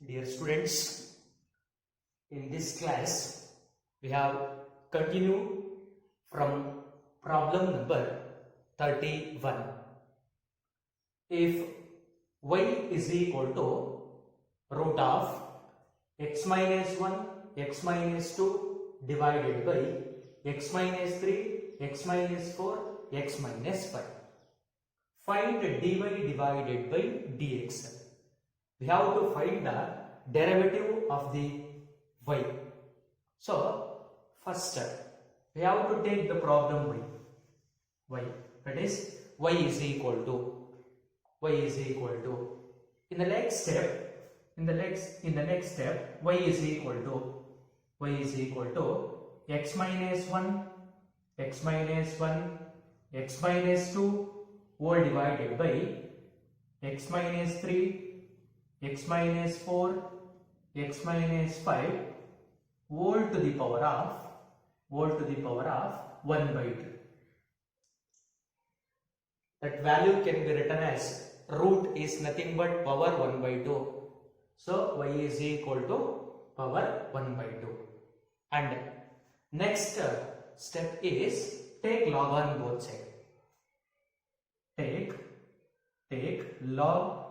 Dear students, in this class we have continued from problem number 31. If y is equal to root of x minus 1, x minus 2 divided by x minus 3, x minus 4, x minus 5. Find dy divided by dx. We have to find the derivative of the y. So, first we have to take the problem y. That is y is equal to in the next step y is equal to x minus 1, x minus 1, x minus 2 whole divided by x minus 3, x minus 4, x minus 5 whole to the power of 1 by 2. That value can be written as root is nothing but power 1 by 2. So y is equal to power 1 by 2. And next step is take log on both sides. Take log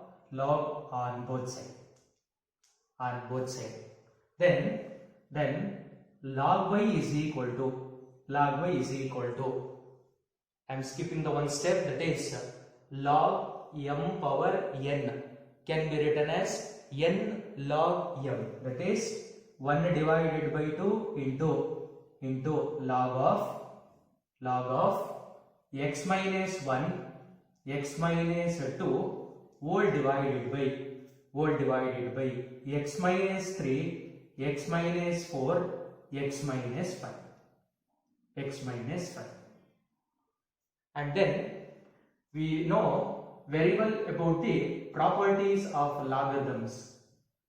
on both sides. Then log y is equal to I am skipping the one step, that is log m power n can be written as n log m, that is 1 divided by 2 into log of x minus 1, x minus 2 whole divided by x minus 3, x minus 4, x minus 5. And then we know very well about the properties of logarithms.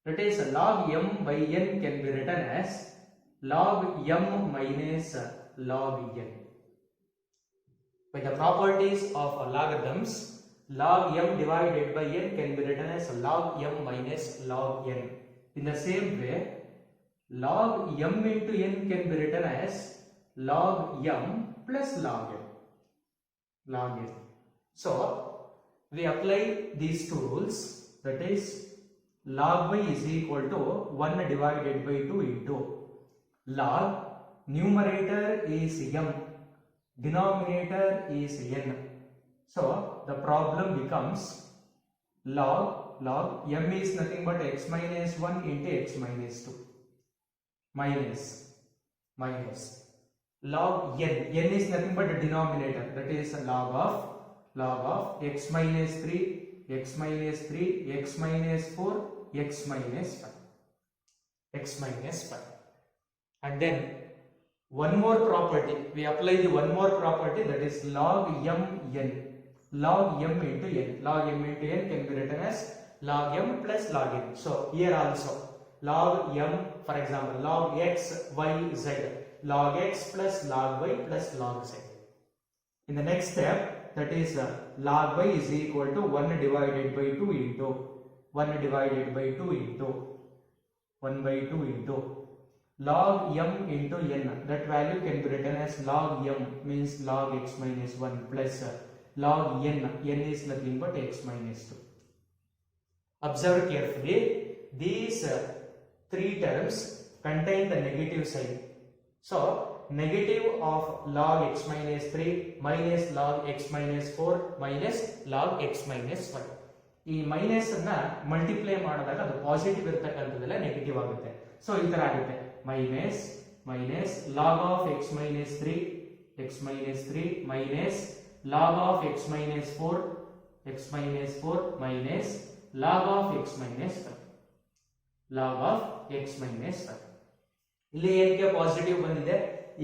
That is log m by n can be written as log m minus log n. By the properties of logarithms, log m divided by n can be written as log m minus log n. In the same way, log m into n can be written as log m plus log n. So, we apply these two rules, that is log y is equal to 1 divided by 2 into log numerator is m, denominator is n. So, the problem becomes log m is nothing but x minus 1 into x minus 2 minus log n is nothing but a denominator, that is log of x minus 3, x minus 3, x minus 4, x minus 5. And then one more property, we apply the one more property, that is log m into n. Log m into n can be written as log m plus log n. So here also log m, for example log x, y, z, log x plus log y plus log z. In the next step, that is log y is equal to 1 divided by 2 into 1 by 2 into log m into n. That value can be written as log m means log x minus 1 plus log n is nothing but x minus 2. Observe carefully, these three terms contain the negative sign. So, negative of log x minus 3 minus log x minus 4 minus log x minus 1. ಈ minus ಅನ್ನ multiply ಮಾಡಿದಾಗ ಅದು positive ಇರತಕ್ಕಂಥದ್ದೆಲ್ಲ negative ಆಗುತ್ತೆ. So ಈ ತರ ಆಗುತ್ತೆ minus log of x minus 3 minus log of x minus 4 minus log of x minus 5. ಇಲ್ಲಿ ಏನಕ್ಕೆ ಪಾಸಿಟಿವ್ ಬಂದಿದೆ,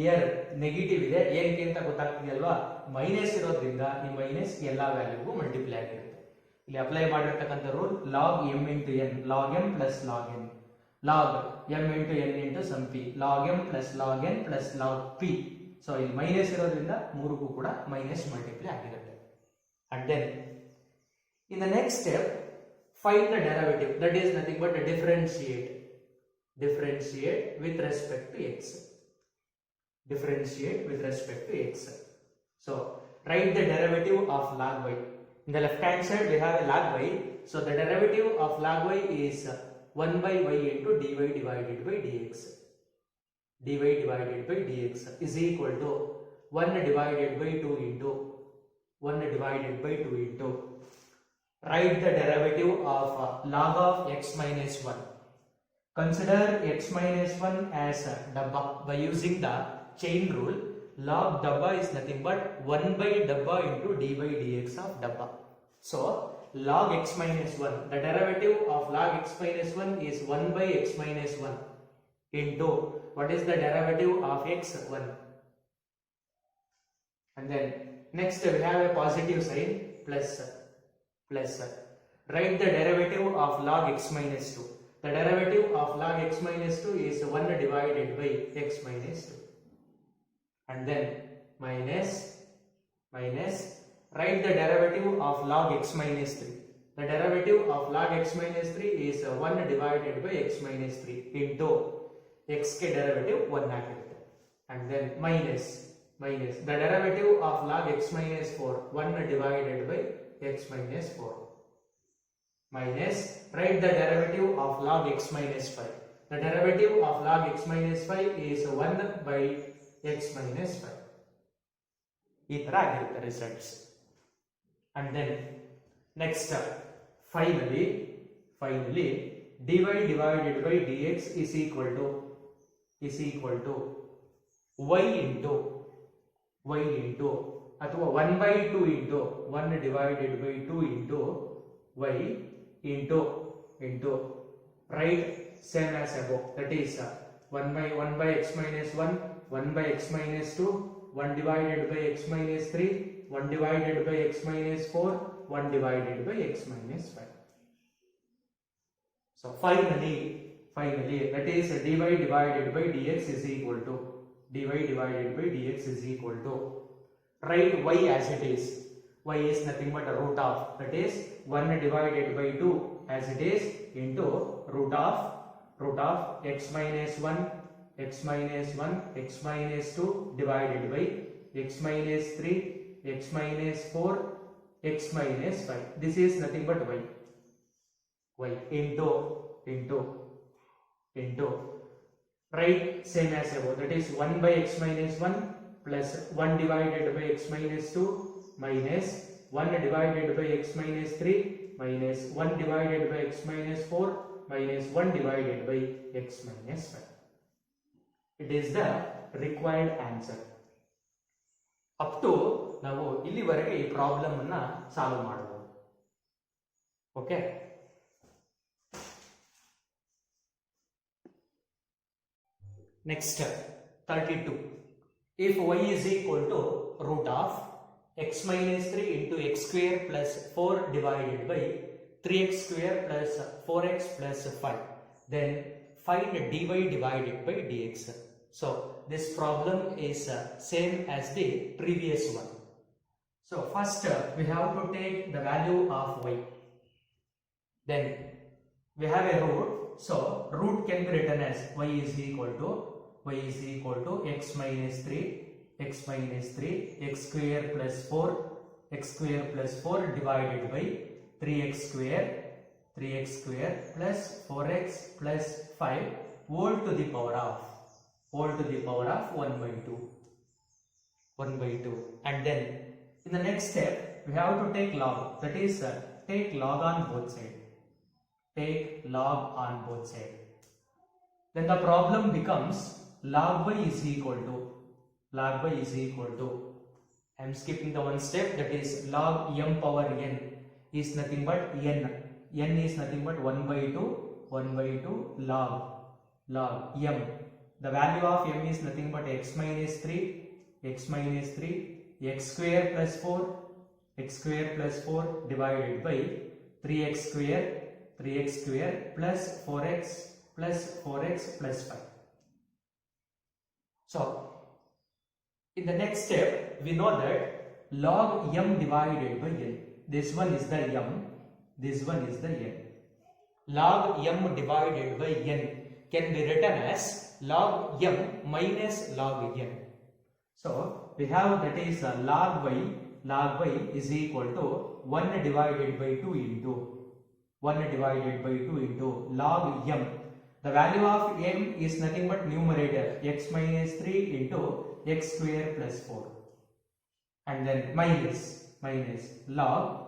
ಇಯರ್ ನೆಗೆಟಿವ್ ಇದೆ, ಏನಕ್ಕೆ ಅಂತ ಗೊತ್ತಾಗ್ತಿದೆಯಲ್ವಾ, ಮೈನಸ್ ಇರೋದ್ರಿಂದ ಈ ಮೈನಸ್ ಎಲ್ಲಾ ವ್ಯಾಲ್ಯೂಗೂ ಮಲ್ಟಿಪ್ಲೈ ಆಗಿರುತ್ತೆ. ಇಲ್ಲಿ ಅಪ್ಲೈ ಮಾಡಿರ್ತಕ್ಕಂಥ rule log m into n, log m plus log n, log m into n into some p, log m plus log n plus log p. So ಇಲ್ಲಿ ಮೈನಸ್ ಇರೋದ್ರಿಂದ ಮೂರಕ್ಕೂ ಕೂಡ ಮೈನಸ್ ಮಲ್ಟಿಪ್ಲೈ ಆಗಿರುತ್ತೆ. And then in the next step find the derivative, that is nothing but a differentiate with respect to x. Differentiate with respect to x. So write the derivative of log y. In the left hand side we have a log y. So the derivative of log y is 1 by y into dy divided by dx. dy divided by dx is equal to 1 divided by 2 into 1 divided by 2 into. Write the derivative of log of x minus 1. Consider x minus 1 as dabba. By using the chain rule, log dabba is nothing but 1 by dabba into dy dx of dabba. So log x minus 1, the derivative of log x minus 1 is 1 by x minus 1 into, what is the derivative of x? 1. And then next we have a positive sign, plus. Write the derivative of log x minus 2. The derivative of log x minus 2 is 1 divided by x minus 2. And then minus. Write the derivative of log x minus 3. The derivative of log x minus 3 is 1 divided by x minus 3 into x ke derivative 1 ಆಗಿರುತ್ತೆ. And then minus. The derivative of log x minus 4, 1 divided by x minus 4. Minus, write the derivative of log x minus 5. The derivative of log x minus 5 is 1 by x minus 5. ಈ ತರ ಆಗಿರುತ್ತೆ results. And then next, finally dy divided by dx is equal to y into ಅಥವಾ 1 by 2 into 1 divided by 2 into y into write same as above, that is 1 by x minus 1, 1 by x minus 2, 1 divided by x minus 3, 1 divided by x minus 4, 1 divided by x minus 5. So finally that is dy divided by dx is equal to write y as it is. Y is nothing but a root of, that is 1 divided by 2 as it is into root of x minus 1, x minus 1, x minus 2 divided by x minus 3, x minus 4, x minus 5. This is nothing but y into write same as above, that is 1 by x minus 1 plus 1 divided by x minus 2 minus 1 divided by x minus 3 minus 1 divided by x minus 4 minus 1 divided by x minus 5. It is the required answer. Up to ನಾವು ಇಲ್ಲಿವರೆಗೆ ಈ problem ಅನ್ನ solve ಮಾಡಬಹುದು. Okay, next 32. If y is equal to root of x minus 3 into x square plus 4 divided by 3x square plus 4x plus 5, then find dy divided by dx. So this problem is same as the previous one. So first we have to take the value of y. Then we have a root. So root can be written as y is equal to x minus 3, x square plus 4 divided by 3x square plus 4x plus 5 whole to the power of 1 by 2. And then in the next step we have to take log, that is take log on both sides. Then the problem becomes log y is equal to, I am skipping the one step, that is log m power n is nothing but n is nothing but 1 by 2 log m. The value of m is nothing but x minus 3, x square plus 4 divided by 3x square plus 4x plus 5. So in the next step we know that log m divided by n, this one is the m, this one is the n. log m divided by n can be written as log m minus log n. So we have that is log y is equal to 1 divided by 2 into 1 divided by 2 into log m. The value of m is nothing but numerator x minus 3 into x square plus 4, and then minus log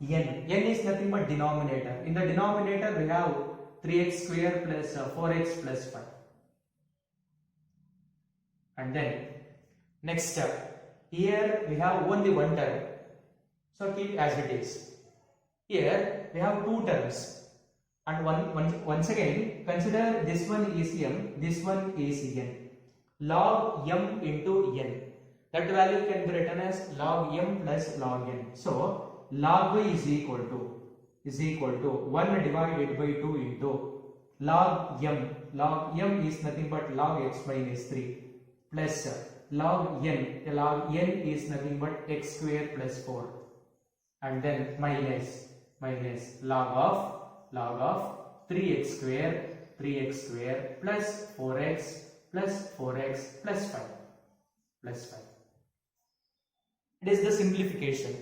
n. N is nothing but denominator. In the denominator we have 3x square plus 4x plus 5. And then next step, here we have only one term, so keep as it is. Here we have two terms, and once again consider this one is m, this one is n. Log m into n, that value can be written as log m plus log n. So log y is equal to 1 divided by 2 into log m. Log m is nothing but log x minus 3 plus log n. Log n is nothing but x square plus 4, and then minus log of 3x square plus 4x plus 5. It is the simplification.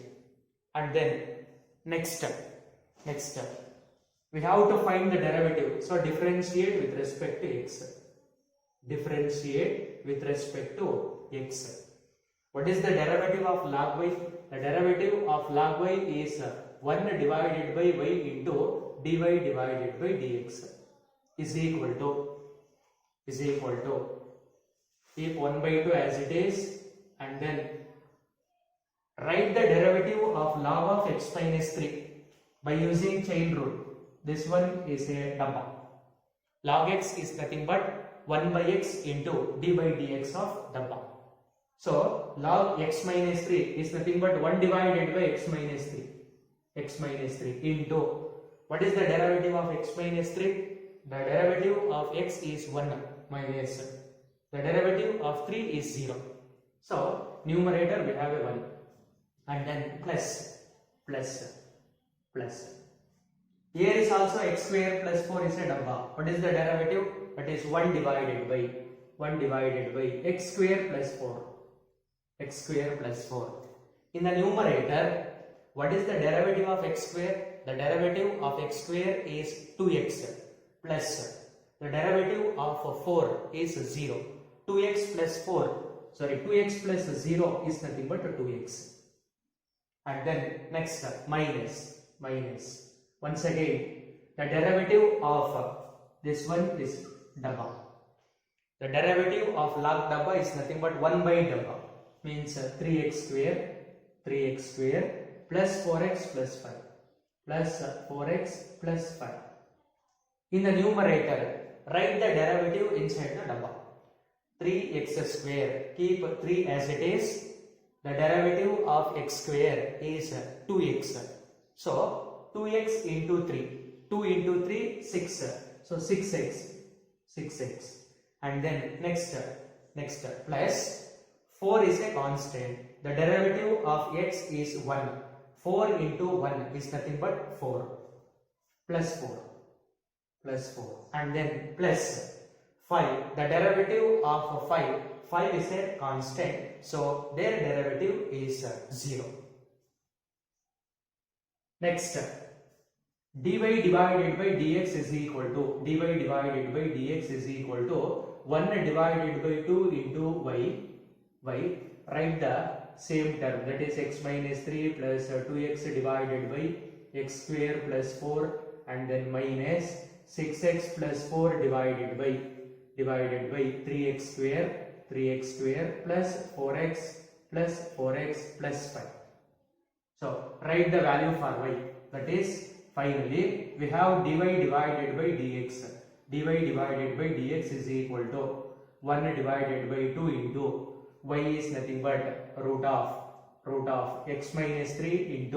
And then next step, we have to find the derivative. So differentiate with respect to x. What is the derivative of log y? The derivative of log y is 1 divided by y into dy divided by dx is equal to keep 1 by 2 as it is, and then write the derivative of log of x minus 3 by using chain rule. This one is a dabba. Log x is nothing but 1 by x into d by dx of dabba. So log x minus 3 is nothing but 1 divided by x minus 3 into, what is the derivative of x minus 3? The derivative of x is 1 minus the derivative of 3 is 0. So numerator we have a 1, and then plus. Here is also x square plus 4 is a dabba. What is the derivative? That is 1 divided by x square plus 4. In the numerator, what is the derivative of x square? The derivative of x square is 2x plus the derivative of 4 is 0. 2x plus 0 is nothing but 2x. And then next minus. Once again, the derivative of this one is dabba. The derivative of log dabba is nothing but 1 by dabba, means 3x square plus 4x plus 5 plus 4x plus 5. In the numerator, write the derivative inside the dabba. 3x square, keep 3 as it is. The derivative of x square is 2x. So 2x into 3. 2 into 3, 6. So 6x. And then next plus 4 is a constant. The derivative of x is 1. 4 into 1 is nothing but 4. Plus 4. And then plus 5. The derivative of 5 is a constant. So their derivative is 0. Next, dy divided by dx is equal to 1 divided by 2 into y. Write the same term, that is x minus 3 plus 2x divided by x square plus 4, and then minus 6x plus 4 divided by 3x square plus 4x plus 5. So write the value for y, that is finally we have dy divided by dx. Dy divided by dx is equal to 1 divided by 2 into y is nothing but root of x minus 3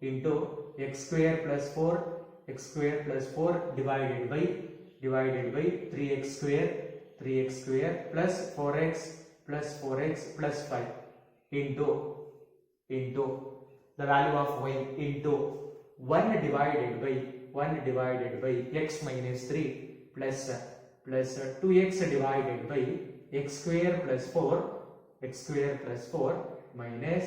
into x square plus 4 divided by 3x square plus 4x plus 5 into the value of y into 1 divided by 1 divided by x minus 3 plus 2x divided by x square plus 4 minus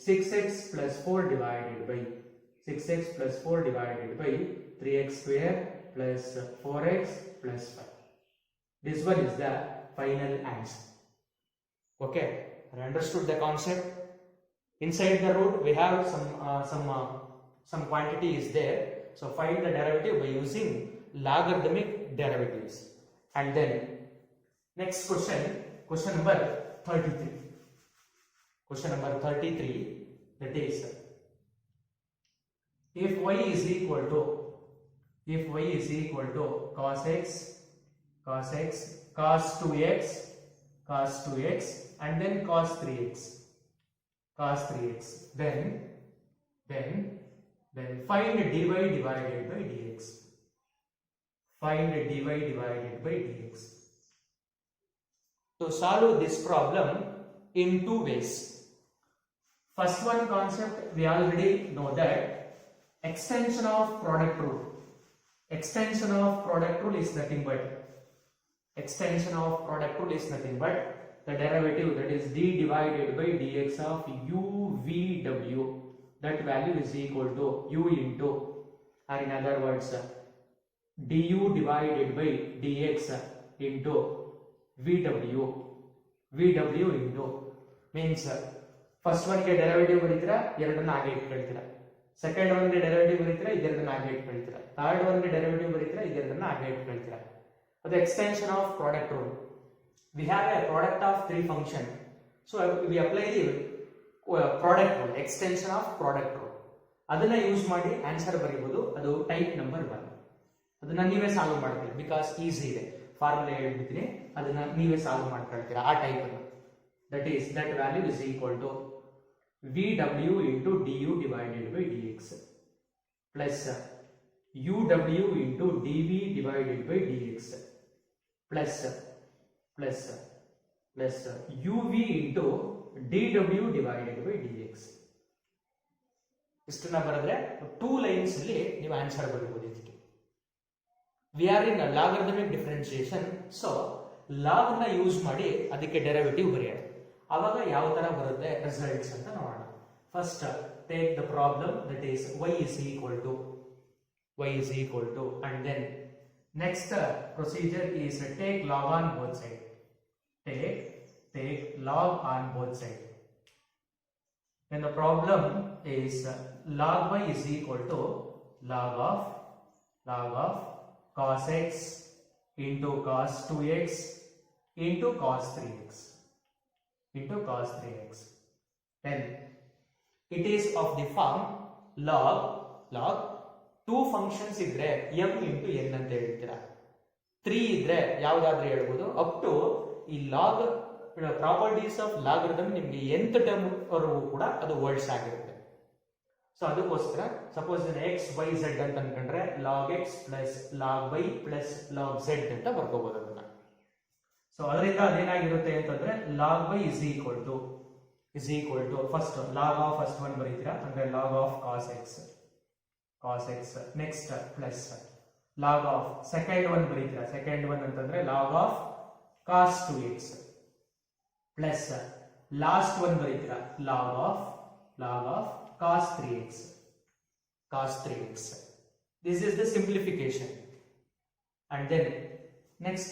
6x plus 4 divided by 3x square plus 4x plus 5. This one is the final answer. Okay, I understood the concept. Inside the root we have some quantity is there, so find the derivative by using logarithmic derivatives. And then next question number 33, that is, if y is equal to cos x cos 2x and then cos 3x, then find dy divided by dx. To solve this problem in two ways. First one concept we already know, that extension of product rule. Extension of product rule is nothing but the derivative, that is d divided by dx of uvw. That value is equal to u into, or in other words, du divided by dx into vw into, means first one ಗೆ derivative ಬರೀತೀರಾ, ಎರಡನ್ನ ಹಾಗೆ ಇಟ್ಕೊಳ್ತೀರಾ. Second one ಗೆ derivative ಬರೀತೀರಾ, ಇದೆರಡನ್ನ ಹಾಗೆ ಇಟ್ಕೊಳ್ತೀರಾ. Third one ಗೆ derivative ಬರೀತೀರಾ, ಇದೆರಡನ್ನ ಹಾಗೆ ಇಟ್ಕೊಳ್ತೀರಾ. ಅದು extension of product rule. We have a product of three function, so we apply the product rule, extension of product rule. ಅದನ್ನ use ಮಾಡಿ ಆನ್ಸರ್ ಬರೀಬಹುದು. ಅದು ಟೈಪ್ ನಂಬರ್ 1. ಅದನ್ನ ನೀವೇ ಸಾಲ್ವ್ ಮಾಡ್ತೀರಾ, ಬಿಕಾಸ್ ಈಸಿ ಇದೆ. ಫಾರ್ಮುಲಾ ಹೇಳ್ಬಿಡ್ತೀನಿ, ಅದನ್ನ ನೀವೇ ಸಾಲ್ವ್ ಮಾಡ್ಕೊಳ್ತೀರಾ ಆ ಟೈಪ್ ಅನ್ನು. That is, that value is equal to vw into du divided by dx plus uw into dv divided by dx plus uv into dw divided by dx. ಇಷ್ಟನ್ನ ಬರೆದ್ರೆ 2 lines ಅಲ್ಲಿ ನೀವು answer ಬರೀಬಹುದು. ಇದಕ್ಕೆ we are in logarithmic differentiation, so log ನ use ಮಾಡಿ ಅದಕ್ಕೆ derivative ಬರೆಯೋಣ. ಆವಾಗ ಯಾವ ತರ ಬರುತ್ತೆ ರಿಸಲ್ಟ್ಸ್ ಅಂತ ನೋಡೋಣ. First take the problem, that is y is equal to, and then next procedure is take log on both sides. Take log on both sides. Then the problem is log y is equal to log of cos x into cos 2x into cos 3x. Then it is of the form log two functions ಇದ್ರೆ m into n ಅಂತ ಹೇಳ್ತೀರಾ. 3 ಇದ್ರೆ ಯಾವ್ದಾದ್ರೂ ಹೇಳ್ಬೋದು. Up to ಈ log properties of logarithm ನಿಮಗೆ nth term ವರೆಗೂ ಕೂಡ ಅದು ವರ್ಡ್ಸ್ ಆಗಿರುತ್ತೆ. ಸೊ ಅದಕ್ಕೋಸ್ಕರ ಸಪೋಸ್ x y z ಅಂತ ಅನ್ಕೊಂಡ್ರೆ log x plus log y plus log z ಅಂತ ಬರ್ಕೋಬಹುದು ಅದನ್ನ. ಸೊ ಅದರಿಂದ ಅದೇನಾಗಿರುತ್ತೆ ಅಂತಂದ್ರೆ log y is equal to first log of first one ಬರೀತೀರಾ, ಅಂದ್ರೆ log of cos x next plus log of second one ಬರೀತೀರಾ, second one ಅಂತಂದ್ರೆ log of cos 2x plus last one ಬರೀತೀರಾ log of cos 3x. This is the simplification. And then next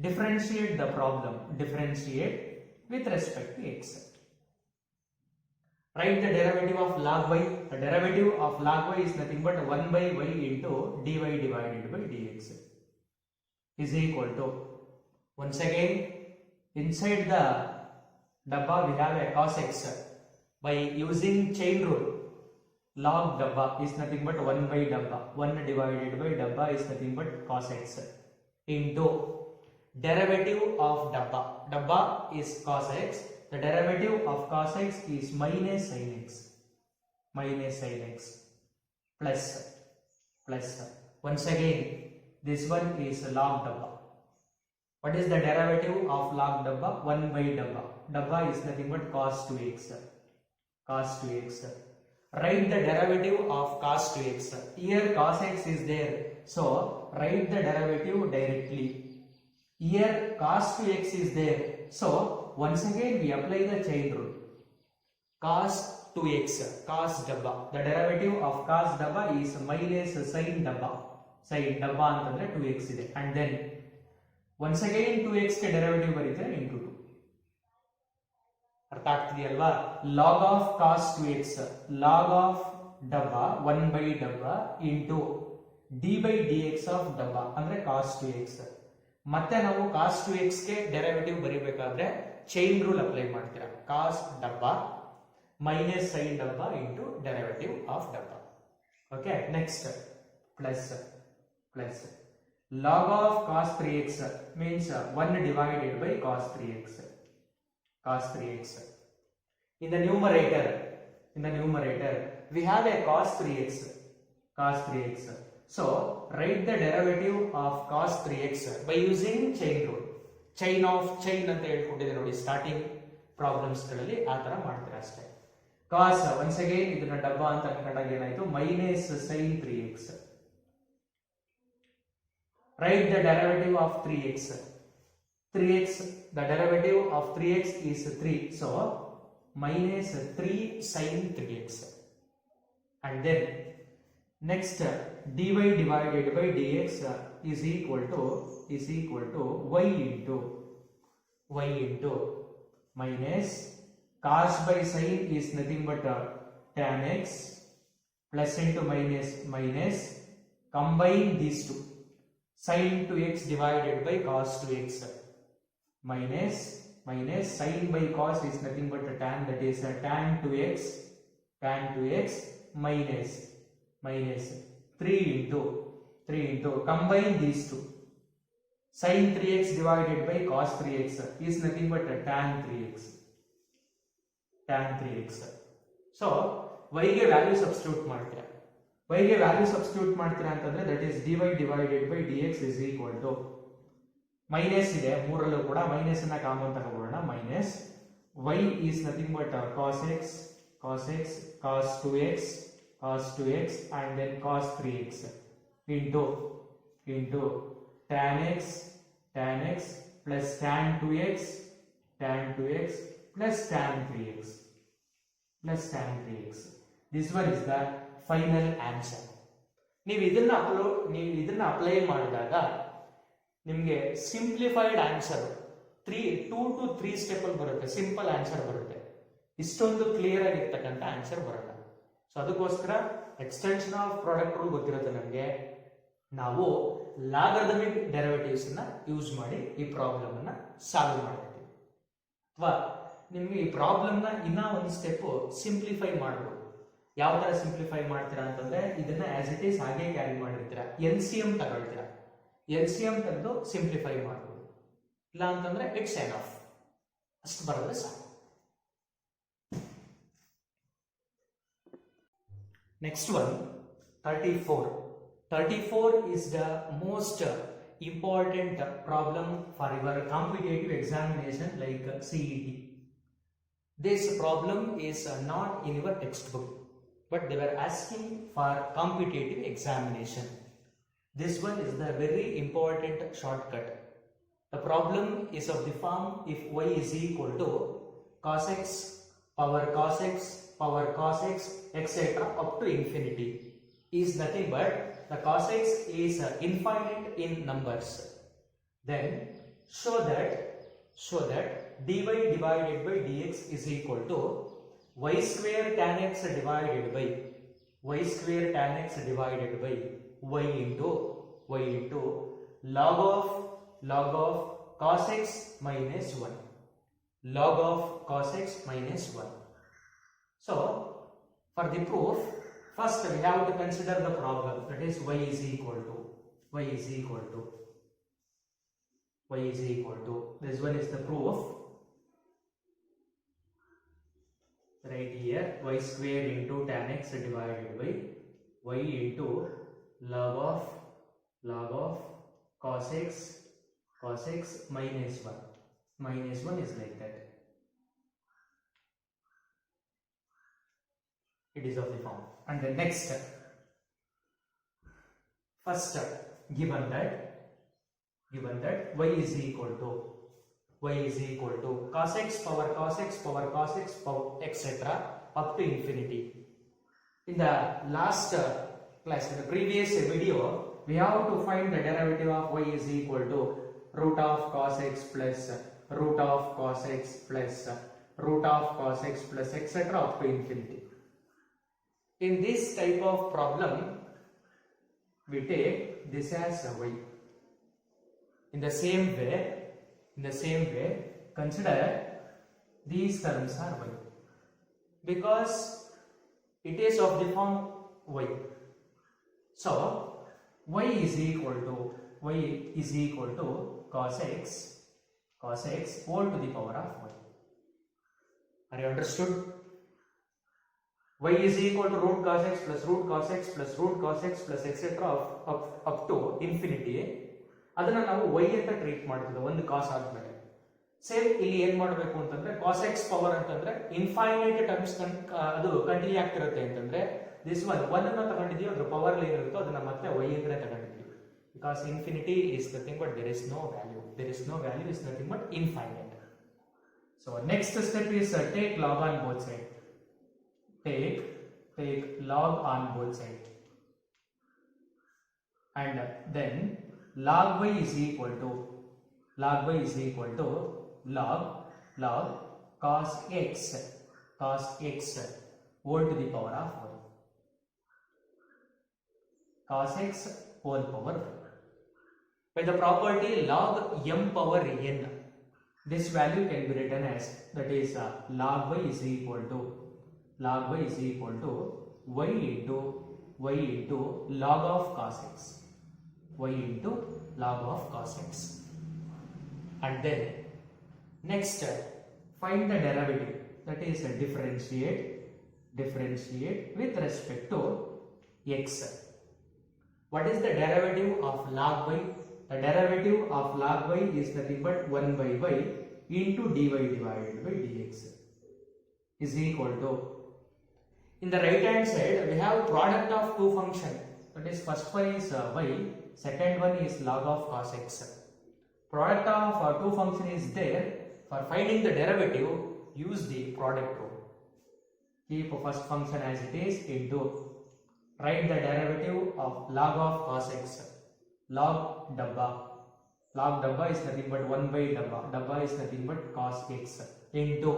differentiate the problem, differentiate with respect to x. Write the derivative of log y. The derivative of log y is nothing but 1 by y into dy divided by dx is equal to, once again inside the dabba we have a cos x. By using chain rule, log dabba is nothing but 1 by dabba. 1 divided by dabba is nothing but cos x into derivative of dabba. Dabba is cos x. The derivative of cos x is minus sin x. Plus once again this one is log dabba. What is the derivative of log dabba? 1 by dabba. Dabba is nothing but cos 2x. write the derivative of cos 2x. Here cos x is there, so write the derivative directly. Here cos 2x is there, so once again we apply the chain rule. Cos 2x, cos dabba. The derivative of cos dabba is minus sin dabba. Sin dabba ಅಂತಂದ್ರೆ 2x ಇದೆ, and then once again 2x ಗೆ derivative ಬರೀತಾರೆ into 2. ಅರ್ಥ ಆಗ್ತಿದೆಯಲ್ವಾ? log of cos 2x, log of dabba 1 by dabba into d by dx of dabba ಅಂದ್ರೆ cos 2x. ಮತ್ತೆ ನಾವು cos 2x ಗೆ derivative ಬರೀಬೇಕಾದ್ರೆ chain rule apply ಮಾಡ್ತೀರಾ. cos dabba minus sin dabba into derivative of dabba. Okay, next plus log of cos 3x means 1 divided by cos 3x. In the numerator we have a cos 3x. So write the derivative of cos 3x by using chain rule. chain ಅಂತ ಹೇಳ್ಕೊಂಡಿದೆ ನೋಡಿ, starting problems ಗಳಲ್ಲಿ ಆ ತರ ಮಾಡ್ತೀರಾ ಅಷ್ಟೇ. cos once again ಇದನ್ನ ಡಬ್ಬಾ ಅಂತ ಕಂಡಾಗ ಏನಾಯ್ತು, minus sin 3x. write the derivative of 3x. The derivative of 3x is 3, so minus 3 sin 3x. And then next dy divided by dx is equal to y into minus cos by sin is nothing but tan x, plus into minus combine these two, sin 2x divided by cos 2x minus sin by cos is nothing but a tan, that is a tan 2x minus 3 into combine these two, sin 3x divided by cos 3x is nothing but a tan 3x. So y ಗೆ value substitute ಮಾಡ್ತೀರಾ ಅಂತಂದ್ರೆ that is dy divided by dx is equal to minus ಇದೆ ಮೂರಲ್ಲೂ ಕೂಡ, minus ಅನ್ನ common ತಗೊಳ್ಳೋಣ, minus y is nothing but cos x cos 2x and then cos 3x into tan x plus tan 2x plus tan 3x. This one is the final answer. ನೀವು ಇದನ್ನ apply ಮಾಡಿದಾಗ ನಿಮಗೆ simplified answer 2 to 3 step ಅಲ್ಲಿ ಬರುತ್ತೆ, simple answer ಬರುತ್ತೆ. ಇಷ್ಟೊಂದು clear ಆಗಿರ್ತಕ್ಕಂಥ answer ಬರಲ್ಲ. ಸೊ ಅದಕ್ಕೋಸ್ಕರ ಎಕ್ಸ್ಟೆನ್ಷನ್ ಆಫ್ ಪ್ರಾಡಕ್ಟ್ ರೂಲ್ ಗೊತ್ತಿರುತ್ತೆ ನಮಗೆ, ನಾವು ಲಾಗರಿಥಮಿಕ್ ಡೆರಿವೇಟಿವ್ಸ್ ಅನ್ನ ಯೂಸ್ ಮಾಡಿ ಈ ಪ್ರಾಬ್ಲಮ್ ಅನ್ನ ಸಾಲ್ವ್ ಮಾಡ್ತೀವಿ. ಅಥವಾ ನಿಮ್ಗೆ ಈ ಪ್ರಾಬ್ಲಮ್ ನ ಇನ್ನ ಒಂದು ಸ್ಟೆಪ್ ಸಿಂಪ್ಲಿಫೈ ಮಾಡಬಹುದು. ಯಾವ ತರ ಸಿಂಪ್ಲಿಫೈ ಮಾಡ್ತೀರಾ ಅಂತಂದ್ರೆ ಇದನ್ನ ಆಸ್ ಇಟ್ ಈಸ್ ಹಾಗೆ ಕ್ಯಾರಿ ಮಾಡಿರ್ತೀರಾ, LCM ತಗೊಳ್ತೀರಾ, LCM ತೆಗೆದು ಸಿಂಪ್ಲಿಫೈ ಮಾಡಬಹುದು. ಇಲ್ಲ ಅಂತಂದ್ರೆ ಇಟ್ಸ್ ಎನಫ್, ಅಷ್ಟು ಬರೋದ್ರೆ ಸಾಕು. Next one, 34. 34 is the most important problem for your competitive examination like CET. This problem is not in your textbook, but they were asking for competitive examination. This one is the very important shortcut. The problem is of the form if y is equal to cos x power cos x power cos x etc. up to infinity is nothing but the cos x is infinite in numbers. Then show that dy divided by dx is equal to y square tan x divided by y into log of cos x minus 1. So for the proof, first we have to consider the problem, that is y is equal to this one is the proof. Right here, y square into tan x divided by y into log of cos x minus 1. Is like that. It is of the form. And the next, first given that y is equal to cos x power cos x power cos x power etc. up to infinity. In the last class, in the previous video, we have to find the derivative of y is equal to root of cos x plus root of cos x plus root of cos x plus etc. up to infinity. In this type of problem, we take this as y. In the same way, consider these terms are y, because it is of the form y. So y is equal to cos x whole to the power of y. Are you understood? Y is equal to root cos x plus root cos x plus root cos x plus etc. up to infinity. ಅದನ್ನ ನಾವು y ಅಂತ treat ಮಾಡ್ತಿದ್ವಿ ಒಂದು ಕಾಸ್ ಆದ್ಮೇಲೆ. Same ಇಲ್ಲಿ ಏನ್ ಮಾಡಬೇಕು ಅಂತಂದ್ರೆ cos x ಪವರ್ ಅಂತಂದ್ರೆ ಇನ್ಫೈನೈಟ್ ಟರ್ಮ್ಸ್ ಅದು ಕಂಟಿನ್ಯೂ ಆಗ್ತಿರುತ್ತೆ ಅಂತಂದ್ರೆ ದಿಸ್ ಒನ್ ಅನ್ನ ತಗೊಂಡಿದೀವಿ, ಅದ್ರ ಪವರ್ ಏನಿರುತ್ತೋ ಅದನ್ನ ಮತ್ತೆ y ಅಂದ್ರೆ ತಗೊಂಡಿದ್ವಿ. Because infinity is nothing but there is no value is nothing but infinite. So next step is take log on both sides. Take log on both sides, and then log y is equal to log cos x whole to the power of y. Cos x whole power y. By the property log m power n, this value can be written as, that is log y is equal to y into log of cos x. And then next find the derivative, that is differentiate with respect to x. What is the derivative of log y? The derivative of log y is nothing but 1 by y into dy divided by dx is equal to, in the right hand side we have product of two functions, that is first one is y, second one is log of cos x. Product of two function is there. For finding the derivative, use the product rule. Keep first function as it is into, write the derivative of log of cos x. Log dabba is nothing but 1 by dabba is nothing but cos x into,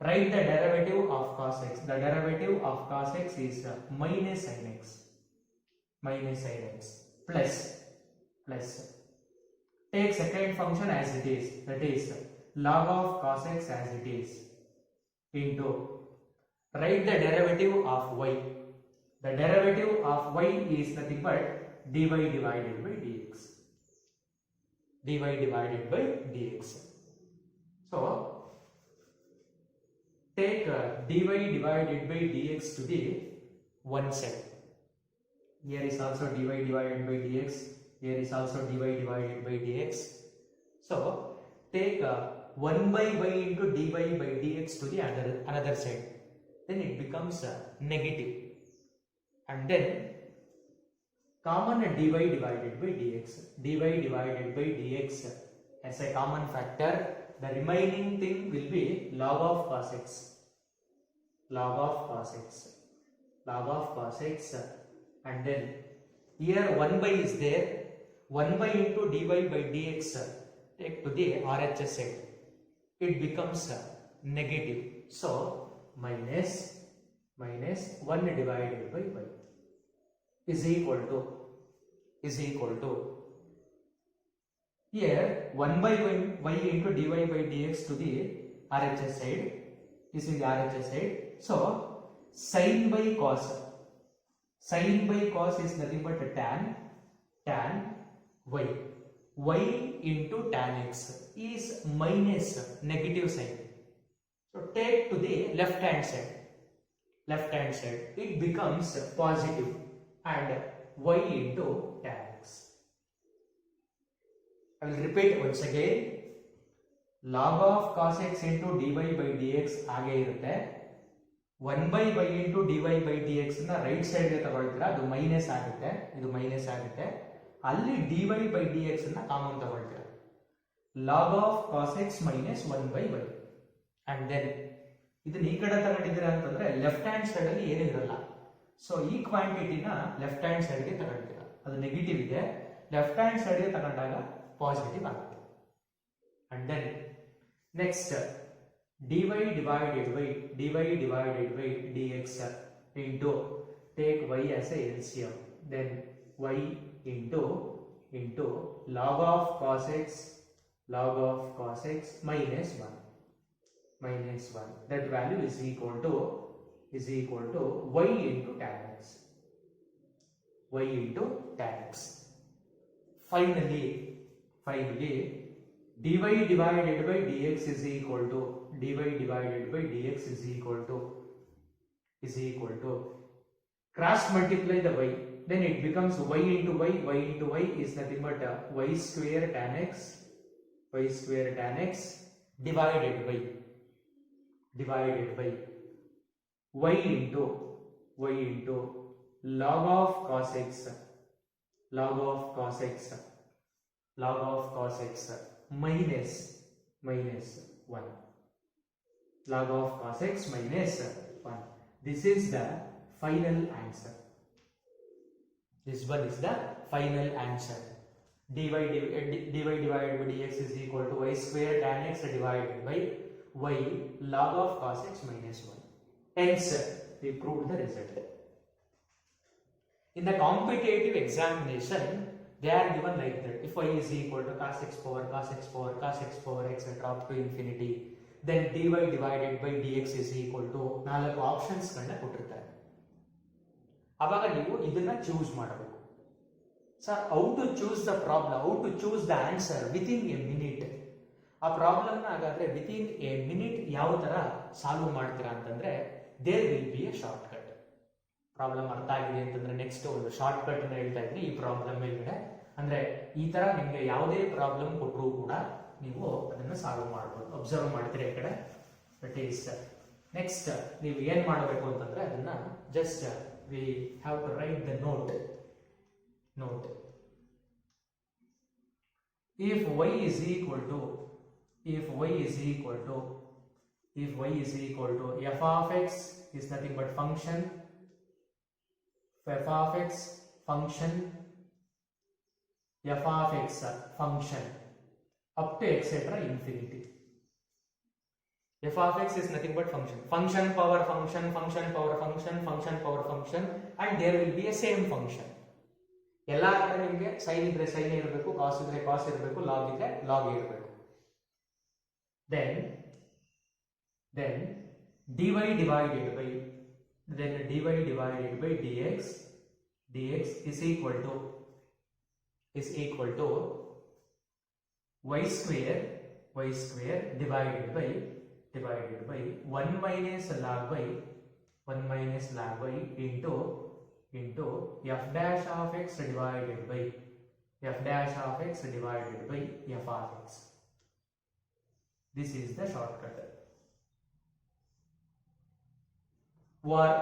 write the derivative of cos x. The derivative of cos x is minus sin x plus take second function as it is, that is log of cos x as it is, into, write the derivative of y. The derivative of y is nothing but dy divided by dx. So take dy divided by dx to the one side. Here is also dy divided by dx. Here is also dy divided by dx. So take 1 by y into dy by dx to the another side. Then it becomes negative. And then common dy divided by dx as a common factor. The remaining thing will be log of cos x, and then here 1 by is there, 1 by into dy by dx take to the RHS side, it becomes negative. So minus 1 divided by y is equal to here 1 by y into dy by dx to the RHS side. This is the RHS side. So sin by cos is nothing but tan y into tan x is minus negative sign. So take to the left hand side, it becomes positive, and y into tan x. I will repeat once again. Log of cos x into dy by dx ಹಾಗೆ ಇರುತ್ತೆ. 1/y into dy by d x ನ right ಸೈಡ್ಗೆ ತಗೊಳ್ತೀರಾ, ಅದು minus ಆಗುತ್ತೆ, ಇದು minus ಆಗುತ್ತೆ. ಅಲ್ಲಿ dy by d x ನ ಕಾಮನ್ ತಗೊಳ್ತೀರಾ, log of cos x minus 1/y. And then ಇದನ್ನ ಈ ಕಡೆ ತಗೊಂಡಿದ್ದೀರಾ ಅಂತಂದ್ರೆ ಲೆಫ್ಟ್ ಹ್ಯಾಂಡ್ ಸೈಡ್ ಅಲ್ಲಿ ಏನೂ ಇರಲ್ಲ. ಸೊ ಈ ಕ್ವಾಂಟಿಟಿನ ಲೆಫ್ಟ್ ಹ್ಯಾಂಡ್ ಸೈಡ್ಗೆ ತಗೊಳ್ತೀರಾ, ಅದು ನೆಗೆಟಿವ್ ಇದೆ, ಲೆಫ್ಟ್ ಹ್ಯಾಂಡ್ ಸೈಡ್ಗೆ ತಗೊಂಡಾಗ ಪಾಸಿಟಿವ್ ಆಗುತ್ತೆ. And then next dy divided by dx into take y as a LCM, then y into log of cos x minus 1, that value is equal to y into tan x. Finally dy divided by dx is equal to cross multiply the y, then it becomes y into y is nothing but y square tan x divided by y into log of cos x minus 1, log of cos x minus 1. This is the final answer. This one is the final answer. dy divided by dx is equal to y square tan x divided by y log of cos x minus 1. Hence, we proved the result. In the competitive examination, they are given like that. If y is equal to cos x power etc. up to infinity, then dy divided by dx is equal to 4 options ಗಳನ್ನ ಕೊಟ್ಟಿರ್ತಾರೆ. ಆವಾಗ ನೀವು ಇದನ್ನ choose ಮಾಡಬೇಕು. Sir, how to choose the problem, how to choose the answer within a minute. ಆ problem ಹಾಗಾದ್ರೆ within a minute ಯಾವ ತರ ಸಾಲ್ವ್ ಮಾಡ್ತೀರಾ ಅಂತಂದ್ರೆ there will be a shortcut. Problem ಅರ್ಥ ಆಗಿದೆ ಅಂತಂದ್ರೆ ನೆಕ್ಸ್ಟ್ ಒಂದು ಶಾರ್ಟ್ ಕಟ್ ಅನ್ನು ಹೇಳ್ತಾ ಇದ್ರಿ ಈ ಪ್ರಾಬ್ಲಮ್ ಮೇಲ್ಗಡೆ. ಅಂದ್ರೆ ಈ ತರ ನಿಮ್ಗೆ ಯಾವುದೇ ಪ್ರಾಬ್ಲಮ್ ಕೊಟ್ಟರು ಕೂಡ ನೀವು ಅದನ್ನ ಸಾಲ್ವ್ ಮಾಡಬಹುದು. ಅಬ್ಸರ್ವ್ ಮಾಡ್ತೀರಿ ಈ ಕಡೆ. ದಟ್ ಈಸ್ ನೆಕ್ಸ್ಟ್ ನೀವು ಏನ್ ಮಾಡಬೇಕು ಅಂತಂದ್ರೆ ಅದನ್ನ just we have to write the note. if y is equal to f of x is nothing but function f of x function up to etc infinity. f of x is nothing but function power function and there will be a same function. ಎಲ್ಲಾ ಕಡೆ ನಿಮಗೆ sign ಇದ್ರೆ sign ಇರಬೇಕು, ಕಾಸ್ ಇದ್ರೆ ಕಾಸ್ ಇರಬೇಕು, log ಇದ್ರೆ log ಇರಬೇಕು. then dy divided by dx is equal to y square divided by 1 minus log y into f dash of x divided by f of x. This is the shortcut. Var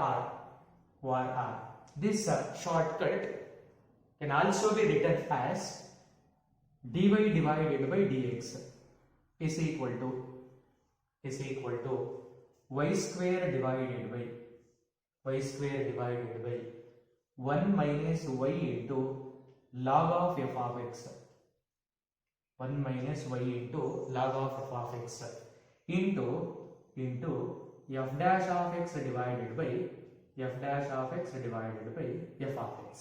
R. This shortcut can also be written as dy divided by dx is equal to y square divided by 1 minus y into log of f of x. 1 minus y into log of f of x into f dash of x divided by f of x.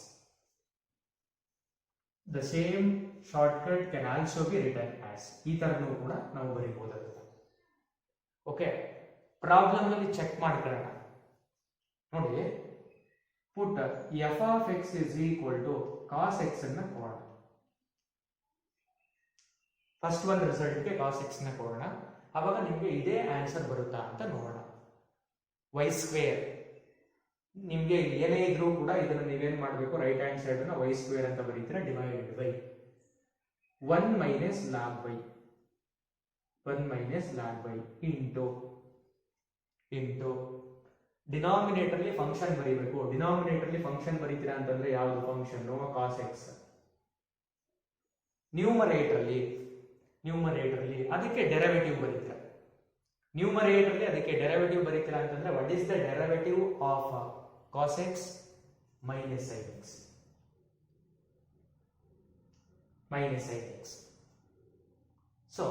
The same shortcut can also be written as ಈ ತರನೂ ಕೂಡ ನಾವು ಬರೀಬಹುದು. Okay, problem ಅಲ್ಲಿ check ಮಾಡ್ಕೊಳ್ಳೋಣ ನೋಡಿ. ಪುಟ್ f of x is equal to cos x ಅನ್ನ ಕೊಡೋಣ. First ಒಂದು ರಿಸಲ್ಟ್ಗೆ cos x ನ ಕೊಡೋಣ. ಅವಾಗ ನಿಮಗೆ ಇದೇ ಆನ್ಸರ್ ಬರುತ್ತಾ ಅಂತ ನೋಡೋಣ. y ಸ್ಕ್ವೇರ್ ನಿಮಗೆ ಏನೇ ಇದ್ರೂ ಕೂಡ ಇದನ್ನ ನೀವೇನ್ ಮಾಡಬೇಕು, ರೈಟ್ ಹ್ಯಾಂಡ್ ಸೈಡ್ ಅನ್ನ y ಸ್ಕ್ವೇರ್ ಅಂತ ಬರೀತೀರಾ, divided by 1 minus log y into ಡಿನಾಮಿನೇಟರ್ಲಿ ಫಂಕ್ಷನ್ ಬರೀಬೇಕು. ಡಿನಾಮಿನೇಟರ್ಲಿ ಫಂಕ್ಷನ್ ಬರೀತೀರಾ ಅಂತಂದ್ರೆ ಯಾವುದು ಫಂಕ್ಷನ್? Cos x. ನ್ಯೂಮರೇಟರ್ಲಿ ಅದಕ್ಕೆ ಡೆರಿವೇಟಿವ್ ಬರೀತೀರಾ. ನ್ಯೂಮರೇಟರ್ಲಿ ಅದಕ್ಕೆ ಡೆರಿವೇಟಿವ್ ಬರೀತೀರಾ ಅಂತಂದ್ರೆ what is the derivative of cos x minus sine x. So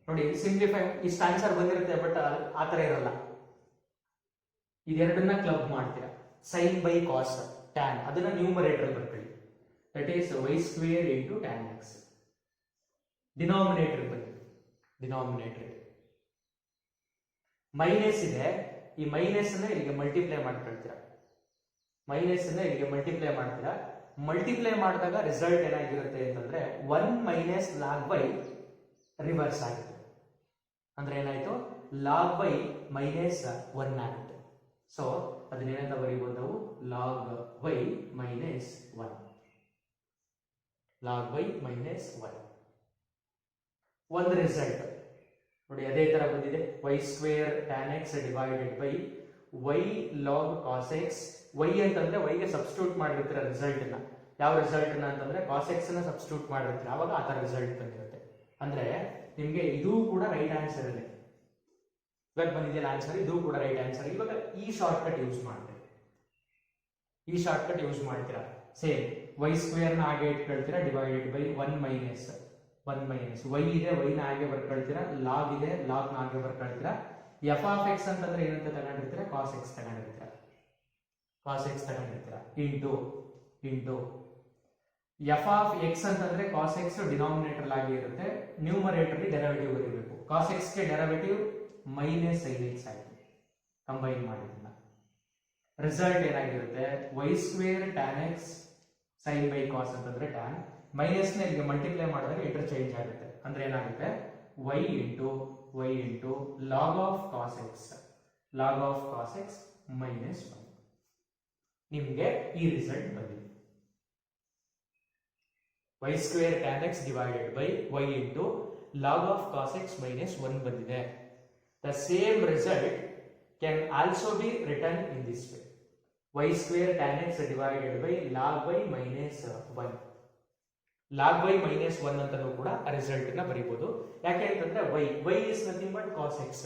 ನೋಡಿ, ಸಿಂಪ್ಲಿಫೈ ಇಷ್ಟು ಆನ್ಸರ್ ಬಂದಿರುತ್ತೆ, ಬಟ್ ಆ ಥರ ಇರಲ್ಲ. ಇದೆರಡನ್ನ ಕ್ಲಬ್ ಮಾಡ್ತೀರಾ. ಸೈನ್ ಬೈ ಕಾಸ್ ಟ್ಯಾನ್ ಅದನ್ನ ನ್ಯೂಮರೇಟರ್ ಬರ್ಕೊಳ್ಳಿ. That is y square into tan x. Denominator ಬನ್ನಿ. ಡಿನಾಮಿನೇಟರ್ ಮೈನಸ್ ಇದೆ, ಈ ಮೈನಸ್ ಅನ್ನ ಇಲ್ಲಿಗೆ ಮಲ್ಟಿಪ್ಲೈ ಮಾಡ್ಕೊಳ್ತೀರಾ. ಮಲ್ಟಿಪ್ಲೈ ಮಾಡಿದಾಗ ರಿಸಲ್ಟ್ ಏನಾಗಿರುತ್ತೆ ಅಂತಂದ್ರೆ 1 ಮೈನಸ್ ಲಾಗ್ ಬೈ ರಿವರ್ಸ್ ಆಗುತ್ತೆ. ಅಂದ್ರೆ ಏನಾಯ್ತು? ಲಾಗ್ ಬೈ ಮೈನಸ್ 1 ಆಗುತ್ತೆ. ಸೊ ಅದನ್ನೇನಂತ ಬರೀಬಹುದು ನಾವು? Log by minus 1. ಒಂದು ರಿಸಲ್ಟ್ ನೋಡಿ, ಅದೇ ತರ ಬಂದಿದೆ. Y square tan x divided by y log cos x. Y ಅಂತಂದ್ರೆ ವೈಗೆ ಸಬ್ಸ್ಟಿಟ್ಯೂಟ್ ಮಾಡಿರ್ತೀರ ರಿಸಲ್ಟ್ ನ. ಯಾವ ರಿಸಲ್ಟ್ ಅಂತಂದ್ರೆ ಕಾಸ್ ಎಕ್ಸ್ ನ ಸಬ್ಸ್ಟಿಟ್ಯೂಟ್ ಮಾಡಿರ್ತೀರ, ಅವಾಗ ಆ ತರ ರಿಸಲ್ಟ್ ಬಂದಿರುತ್ತೆ. ಅಂದ್ರೆ ನಿಮ್ಗೆ ಇದು ಕೂಡ ರೈಟ್ ಆನ್ಸರ್ ಇದೆ. ಇವಾಗ ಬಂದಿದೆಯಲ್ಲ ಆನ್ಸರ್, ಇದು ಕೂಡ ರೈಟ್ ಆನ್ಸರ್. ಇವಾಗ ಈ ಶಾರ್ಟ್ ಕಟ್ ಯೂಸ್ ಮಾಡ್ತೀರಾ. ಸೇಮ್ ವೈ ಸ್ಕ್ವೇರ್ ನ ಹಾಗೆ ಇಟ್ಕೊಳ್ತೀರಾ, ಡಿವೈಡೆಡ್ ಬೈ 1 ಮೈನಸ್ ವೈ ಇದೆ, ವೈನ ಹಾಗೆ ಬರ್ಕೊಳ್ತೀರಾ. ಲಾಗ್ ಇದೆ, ಲಾಗ್ ನ ಹಾಗೆ ಬರ್ಕೊಳ್ತೀರಾ. ಎಫ್ ಆಫ್ ಎಕ್ಸ್ ಅಂತಂದ್ರೆ ಏನಂತ ತಗೊಂಡಿರ್ತೀರಾ? ಕಾಸ್ ಎಕ್ಸ್ ತಗೊಂಡಿರ್ತೀರಾ. ಇಂಟು ಎಫ್ ಆಫ್ ಎಕ್ಸ್ ಅಂತಂದ್ರೆ ಕಾಸ್ ಎಕ್ಸ್ ಡಿನಾಮಿನೇಟರ್ ಆಗಿ ಇರುತ್ತೆ. ನ್ಯೂಮರೇಟರ್ ಡೆರಿವೇಟಿವ್ ಬರೀಬೇಕು. ಕಾಸ್ ಎಕ್ಸ್ ಗೆ ಡೆರಿವೇಟಿವ್ ಮೈನಸ್ ಸೈನ್ ಎಕ್ಸ್ ಆಯ್ತು. ಕಂಬೈನ್ ಮಾಡಿದ್ನ ರಿಸಲ್ಟ್ ಏನಾಗಿರುತ್ತೆ? Y square tan x sine by cos ಅಂತಂದ್ರೆ ಟ್ಯಾನ್. ಮೈನಸ್ ನ ಇಲ್ಲಿಗೆ ಮಲ್ಟಿಪ್ಲೈ ಮಾಡಿದಾಗ ಇಂಟರ್ಚೇಂಜ್ ಆಗುತ್ತೆ. ಅಂದ್ರೆ ಏನಾಗುತ್ತೆ? Y into log of cos x minus 1. ನಿಮ್ಗೆ ಈ ರಿಸಲ್ಟ್ ಬಂದಿದೆ. Y square tan x divided by y into log of cos x minus 1 ಬಂದಿದೆ. The same result can also be return in this way. Y square tan x divided by log by minus 1. Log by minus 1 ಅಂತಲೂ ಕೂಡ ಆ result ನ ಬರೀಬಹುದು. ಯಾಕೆ ಅಂತಂದ್ರೆ y is nothing but cos x.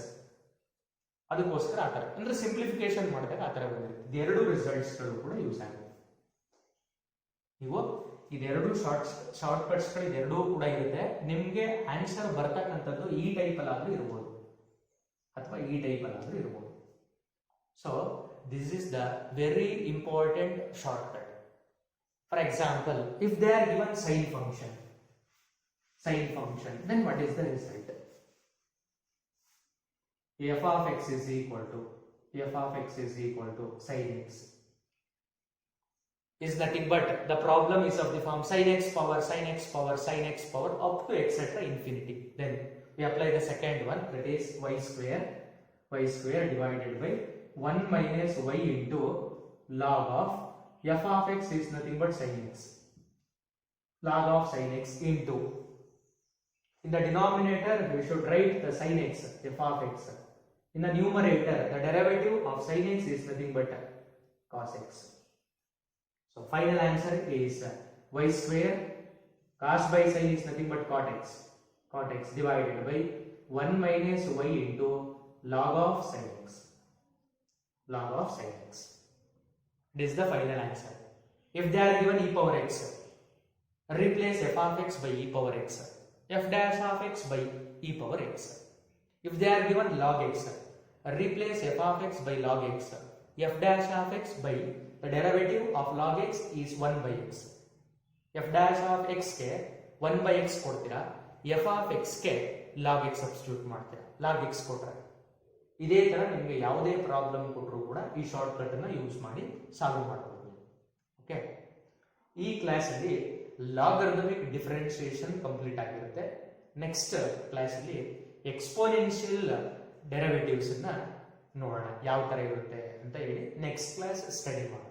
ಅದಕ್ಕೋಸ್ಕರ ಆತರ ಅಂದ್ರೆ ಸಿಂಪ್ಲಿಫಿಕೇಶನ್ ಮಾಡಿದಾಗ ಆತರ ಬಂದಿರುತ್ತೆ. ಇದೆರಡು ರಿಸಲ್ಟ್ಸ್ ಗಳು ಕೂಡ ಯೂಸ್ ಆಗುತ್ತೆ. ನೀವು ಇದೆರಡು ಶಾರ್ಟ್ ಕಟ್ಸ್ ಗಳು ಇದೆರಡೂ ಕೂಡ ಇರುತ್ತೆ. ನಿಮ್ಗೆ ಆನ್ಸರ್ ಬರ್ತಕ್ಕಂಥದ್ದು ಈ ಟೈಪ್ ಅಲ್ಲಾದ್ರೂ ಇರ್ಬೋದು ಅಥವಾ ಈ ಟೈಪ್ ಅಲ್ಲಾದ್ರೂ ಇರ್ಬೋದು. So this is the very important short cut. For example, if they are given sine function, then what is the result? f of x is equal to sin x is nothing but the problem is of the form sin x power up to etc. infinity. Then we apply the second one, that is y square divided by 1 minus y into log of f of x is nothing but sin x. Log of sin x into, in the denominator we should write the sin x, f of x. In the numerator the derivative of sin x is nothing but cos x. So final answer is y square cos by sin is nothing but cot x divided by 1 minus y into log of sin x. This is the final answer. If they are given e power x, replace f of x by e power x, f dash of x by e power x. If they are given log x, replace f of x by log x, f dash of x by the derivative of log x is 1 by x. f dash of x ಗೆ 1 by x ಕೊಡ್ತೀರಾ, f of x ಗೆ log x substitute ಮಾಡ್ತೀರಾ. log x ಕೊಟ್ರೆ ಇದೇ ತರ ನಿಮಗೆ ಯಾವುದೇ problem ಕೊಟ್ಟರು ಕೂಡ ಈ ಶಾರ್ಟ್ ಕಟ್ ಅನ್ನ ಯೂಸ್ ಮಾಡಿ ಸಾಲ್ವ್ ಮಾಡಬಹುದು. ಓಕೆ, ಈ ಕ್ಲಾಸ್ ಅಲ್ಲಿ ಲಾಗರಿಥಮಿಕ್ ಡಿಫರೆನ್ಸಿಯೇಷನ್ ಕಂಪ್ಲೀಟ್ ಆಗಿರುತ್ತೆ. ನೆಕ್ಸ್ಟ್ ಕ್ಲಾಸ್ ಅಲ್ಲಿ ಎಕ್ಸ್ಪೋನೆನ್ಷಿಯಲ್ ಡೆರಿವೇಟಿವ್ಸ್ ಅನ್ನ ನೋಡೋಣ ಯಾವ ತರ ಇರುತ್ತೆ ಅಂತ ಹೇಳಿ ನೆಕ್ಸ್ಟ್ ಕ್ಲಾಸ್ ಸ್ಟಡಿ ಮಾಡೋಣ.